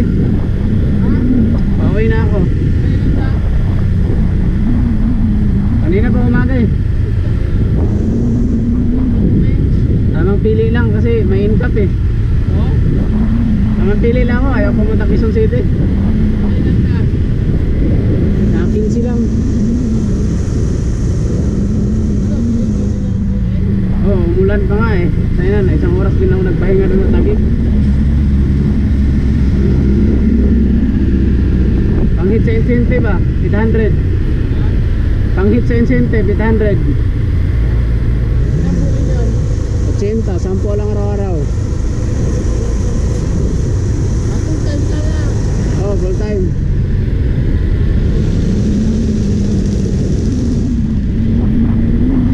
eh. Pauwi na ako. Kanina pa umaga eh. Tamang pili lang kasi may incap eh. Tamang pili lang ako, ayaw pumunta Quezon City. Na 15 lang. Oh, umulan pa nga eh. Tayo na, isang oras din ako nagpahinga doon ng tagig. Panghit sa incentive ba? 800. Panghit sa incentive, 800. 80, 10 lang araw-araw. Oh, full time.